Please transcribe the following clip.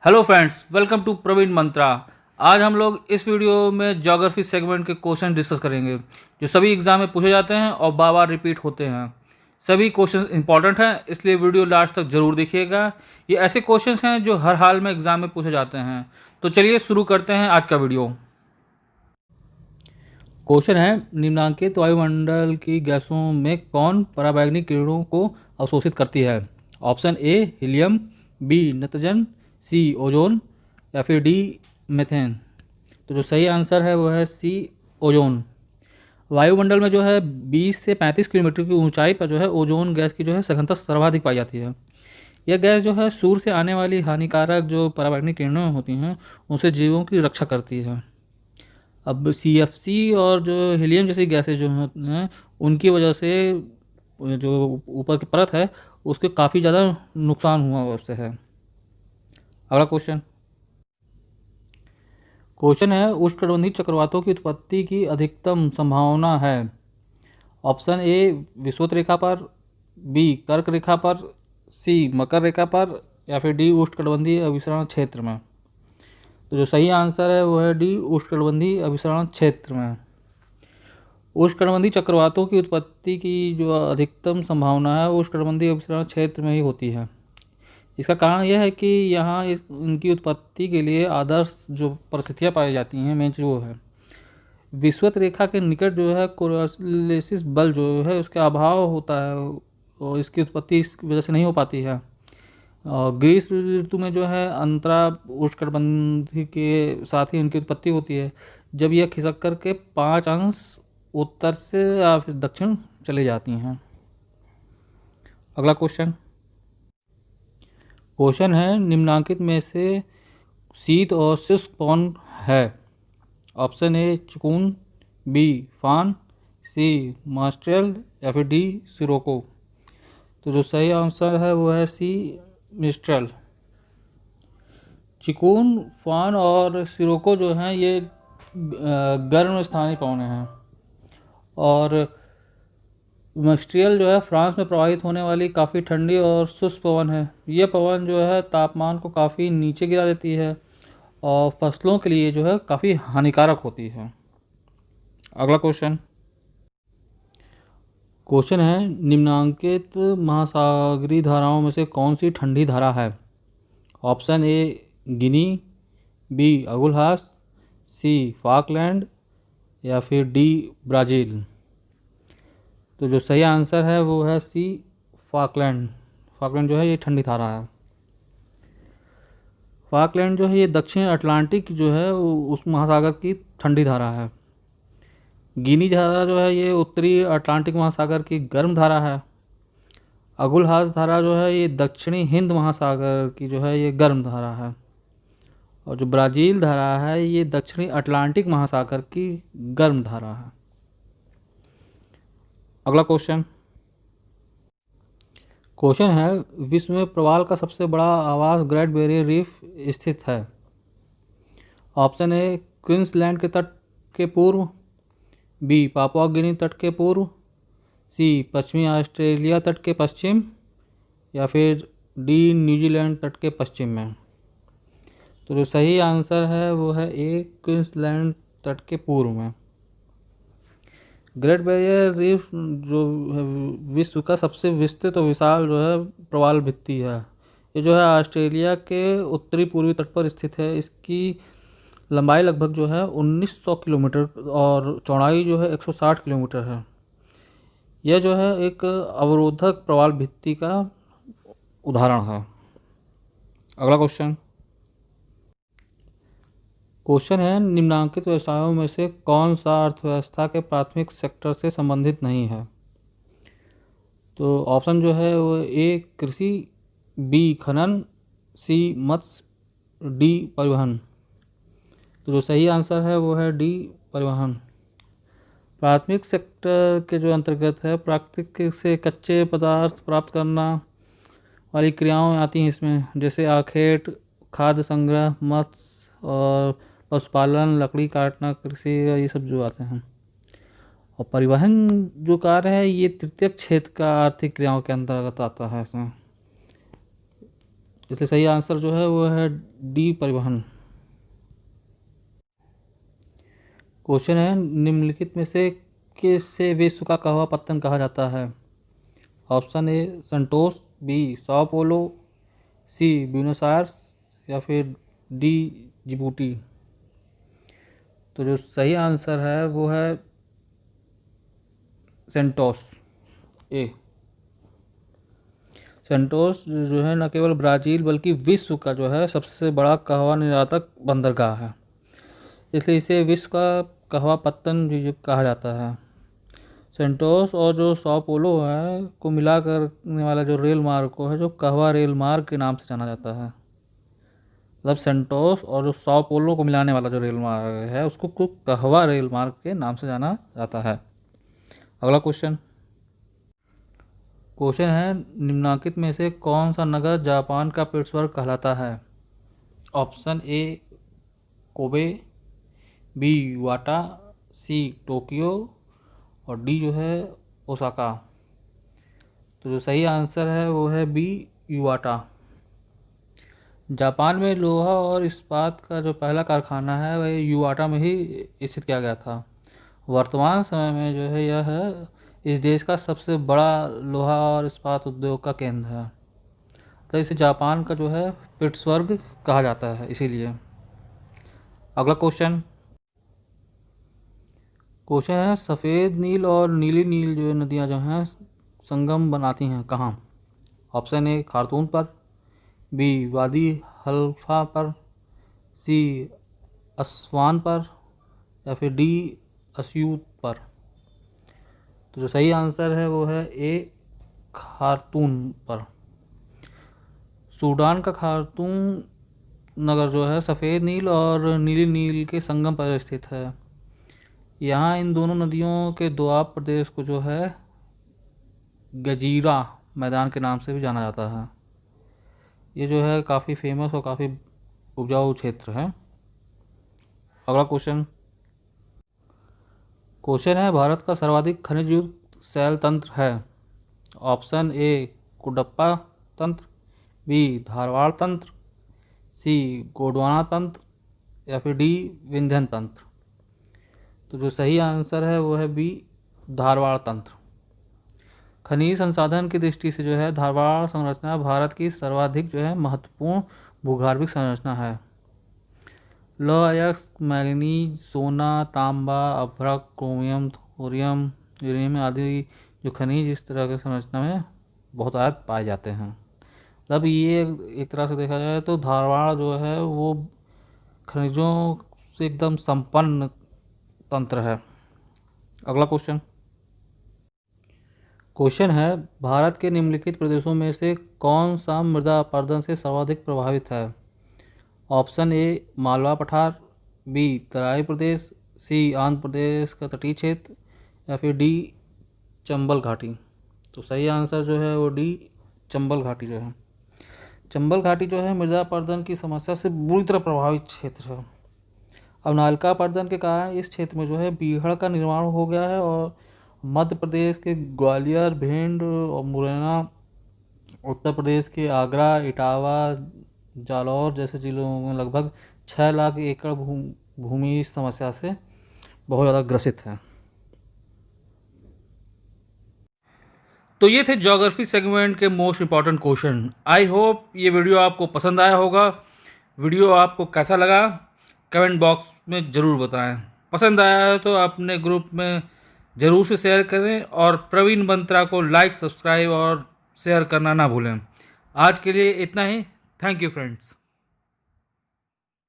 Hello friends, welcome to Praveen Mantra. आज हम लोग इस वीडियो में ज्योग्राफी सेगमेंट के क्वेश्चन डिस्कस करेंगे जो सभी एग्जाम में पूछे जाते हैं और बार बार रिपीट होते हैं। सभी क्वेश्चन इंपॉर्टेंट हैं, इसलिए वीडियो लास्ट तक जरूर देखिएगा। ये ऐसे क्वेश्चंस हैं जो हर हाल में एग्जाम में पूछे जाते हैं। तो चलिए शुरू करते हैं आज का वीडियो। क्वेश्चन है, निम्नांकित वायुमंडल की गैसों में कौन पराबैंगनी किरणों को अवशोषित करती है? Option A helium, B nitrogen, C ozone या फिर डी मेथेन। तो जो सही आंसर है वो है सी ओजोन। वायुमंडल में जो है 20 से 35 किलोमीटर की ऊंचाई पर जो है ओजोन गैस की जो है सघनता सर्वाधिक पाई जाती है। यह गैस जो है सूर्य से आने वाली हानिकारक जो पराबैंगनी किरणें होती हैं उनसे जीवों की रक्षा करती है। अब सीएफसी और जो हीलियम जैसी गैसें जो हैं उनकी वजह से जो ऊपर की परत है उसके काफ़ी ज़्यादा नुकसान हुआ उससे है। अगला क्वेश्चन है, उष्णकटिबंधीय चक्रवातों की उत्पत्ति की अधिकतम संभावना है? ऑप्शन ए विषुवत रेखा पर, बी कर्क रेखा पर, सी मकर रेखा पर या फिर डी उष्णकटिबंधीय अभिसरण क्षेत्र में। तो जो सही आंसर है वो है डी उष्णकटिबंधीय अभिसरण क्षेत्र में। उष्णकटिबंधीय चक्रवातों की उत्पत्ति की जो अधिकतम संभावना है वो उष्णकटिबंधीय अभिसरण क्षेत्र में ही होती है। इसका कारण यह है कि यहाँ इनकी उत्पत्ति के लिए आदर्श जो परिस्थितियाँ पाई जाती हैं मेन चीज़ वो है विषुवत रेखा के निकट जो है कोरियोलिस बल जो है उसका अभाव होता है और इसकी उत्पत्ति इस वजह से नहीं हो पाती है। और ग्रीष्म ऋतु में जो है अंतरा उष्णकटिबंधीय के साथ ही इनकी उत्पत्ति होती है जब यह खिसक कर के 5 अंश उत्तर से या फिर दक्षिण चले जाती हैं। अगला क्वेश्चन है, निम्नांकित में से शीत और शुष्क पवन है? ऑप्शन ए चुकून, बी फान, सी मास्ट्रेल या फिर डी सिरोको। तो जो सही आंसर है वो है सी मिस्ट्रेल। चिकून, फान और सिरोको जो हैं ये गर्म स्थानीय पवन हैं और मिस्ट्रियल जो है फ्रांस में प्रवाहित होने वाली काफ़ी ठंडी और शुष्क पवन है। ये पवन जो है तापमान को काफ़ी नीचे गिरा देती है और फसलों के लिए जो है काफ़ी हानिकारक होती है। अगला क्वेश्चन है, निम्नांकित महासागरीय धाराओं में से कौन सी ठंडी धारा है? Option A Guinea, B Agulhas, C Falkland या फिर डी ब्राज़ील। तो जो सही आंसर है वो है सी फाकलैंड। फाकलैंड जो है ये ठंडी धारा है। फाकलैंड जो है ये दक्षिण अटलांटिक जो है उस महासागर की ठंडी धारा है। गिनी धारा जो है ये उत्तरी अटलांटिक महासागर की गर्म धारा है। अगुलहास धारा जो है ये दक्षिणी हिंद महासागर की जो है ये गर्म धारा है और जो ब्राज़ील धारा है ये दक्षिणी अटलांटिक महासागर की गर्म धारा है। अगला क्वेश्चन है, विश्व में प्रवाल का सबसे बड़ा आवास ग्रेट बैरियर रीफ स्थित है? ऑप्शन ए क्वींसलैंड के तट के पूर्व, बी पापुआ गिनी तट के पूर्व, सी पश्चिमी ऑस्ट्रेलिया तट के पश्चिम या फिर डी न्यूजीलैंड तट के पश्चिम में। तो जो सही आंसर है वो है ए क्वींसलैंड तट के पूर्व में। ग्रेट बैरियर रीफ जो है विश्व का सबसे विस्तृत और विशाल जो है प्रवाल भित्ति है। ये जो है ऑस्ट्रेलिया के उत्तरी पूर्वी तट पर स्थित है। इसकी लंबाई लगभग जो है 1900 किलोमीटर और चौड़ाई जो है 160 किलोमीटर है। यह जो है एक अवरोधक प्रवाल भित्ति का उदाहरण है। अगला क्वेश्चन है, निम्नांकित व्यवसायों में से कौन सा अर्थव्यवस्था के प्राथमिक सेक्टर से संबंधित नहीं है? तो ऑप्शन जो है वो ए कृषि, बी खनन, सी मत्स्य, डी परिवहन। तो जो सही आंसर है वो है डी परिवहन। प्राथमिक सेक्टर के जो अंतर्गत है प्राकृतिक से कच्चे पदार्थ प्राप्त करना वाली क्रियाएं आती हैं इसमें, जैसे आखेट, खाद्य संग्रह, मत्स्य और पशुपालन, लकड़ी काटना, कृषि, ये सब जो आते हैं। और परिवहन जो कार्य है ये तृतीय क्षेत्र का आर्थिक क्रियाओं के अंतर्गत आता है इसमें। इसलिए सही आंसर जो है वो है डी, परिवहन। क्वेश्चन है, निम्नलिखित में से किसे विश्व का कहवा पत्तन कहा जाता है? Option A Santos, B sao Paulo, C Buenos Aires, या फिर डी जिबूटी। तो जो सही आंसर है वो है सेंटोस, ए। सेंटोस जो है न केवल ब्राज़ील बल्कि विश्व का जो है सबसे बड़ा कहवा निर्यातक बंदरगाह है, इसलिए इसे विश्व का कहवा पत्तन भी कहा जाता है। सेंटोस और जो sao पोलो है को मिला करने वाला जो रेल मार्ग को है जो कहवा रेल मार्ग के नाम से जाना जाता है। मतलब सेंटोस और जो sao पोलो को मिलाने वाला जो रेल मार्ग है उसको कहवा रेल मार्ग के नाम से जाना जाता है। अगला क्वेश्चन है, निम्नलिखित में से कौन सा नगर जापान का पिट्सबर्ग कहलाता है? ऑप्शन ए कोबे, बी वाटा, सी टोक्यो, और डी जो है ओसाका। तो जो सही आंसर है वो है बी, युवाटा। जापान में लोहा और इस्पात का जो पहला कारखाना है वह युवाटा में ही स्थित किया गया था। वर्तमान समय में जो है यह है इस देश का सबसे बड़ा लोहा और इस्पात उद्योग का केंद्र है, तो इसे जापान का जो है पिट्सबर्ग कहा जाता है इसीलिए। अगला क्वेश्चन है, सफ़ेद नील और नीली नील जो नदियाँ जो हैं संगम बनाती हैं कहाँ? ऑप्शन ए खार्तूम पर, बी वादी हल्फा पर, सी असवान पर, या फिर डी अस्यूत पर। तो जो सही आंसर है वो है ए खार्तूम पर। सूडान का खार्तूम नगर जो है सफ़ेद नील और नीली नील के संगम पर स्थित है। यहाँ इन दोनों नदियों के दोआब प्रदेश को जो है गजीरा मैदान के नाम से भी जाना जाता है। ये जो है काफ़ी फेमस और काफ़ी उपजाऊ क्षेत्र है। अगला क्वेश्चन है, भारत का सर्वाधिक खनिज युक्त शैल तंत्र है? ऑप्शन ए कुडप्पा तंत्र, बी धारवाड़ तंत्र, सी गोंडवाना तंत्र, या फिर डी विंध्यन तंत्र। तो जो सही आंसर है वो है बी, धारवाड़ तंत्र। खनिज संसाधन की दृष्टि से जो है धारवाड़ संरचना भारत की सर्वाधिक जो है महत्वपूर्ण भूगर्भिक संरचना है। लौह अयस्क, मैंगनीज, सोना, तांबा, अभ्रक, क्रोमियम, थोरियम, यूरेनियम आदि जो खनिज इस तरह की संरचना में बहुत आयत पाए जाते हैं। मतलब ये एक तरह से देखा जाए तो धारवाड़ जो है वो खनिजों से एकदम संपन्न तंत्र है। अगला क्वेश्चन है, भारत के निम्नलिखित प्रदेशों में से कौन सा मृदा अपरदन से सर्वाधिक प्रभावित है? ऑप्शन ए मालवा पठार, बी तराई प्रदेश, सी आंध्र प्रदेश का तटीय क्षेत्र, या फिर डी चंबल घाटी। तो सही आंसर जो है वो डी चंबल घाटी जो है। चंबल घाटी जो है मृदा अपरदन की समस्या से बुरी तरह प्रभावित क्षेत्र है। अवनालिका अपरदन के कारण इस क्षेत्र में जो है बीहड़ का निर्माण हो गया है और मध्य प्रदेश के ग्वालियर, भिंड और मुरैना, उत्तर प्रदेश के आगरा, इटावा, जालौर जैसे जिलों में लगभग 6 लाख एकड़ भूमि इस समस्या से बहुत ज़्यादा ग्रसित है। तो ये थे ज्योग्राफी सेगमेंट के most important question. I hope ये वीडियो आपको पसंद आया होगा। वीडियो आपको कैसा लगा कमेंट बॉक्स में ज़रूर बताएं। पसंद आया है तो अपने ग्रुप में ज़रूर से शेयर करें और प्रवीण बंत्रा को लाइक, सब्सक्राइब और शेयर करना ना भूलें। आज के लिए इतना ही। Thank you friends.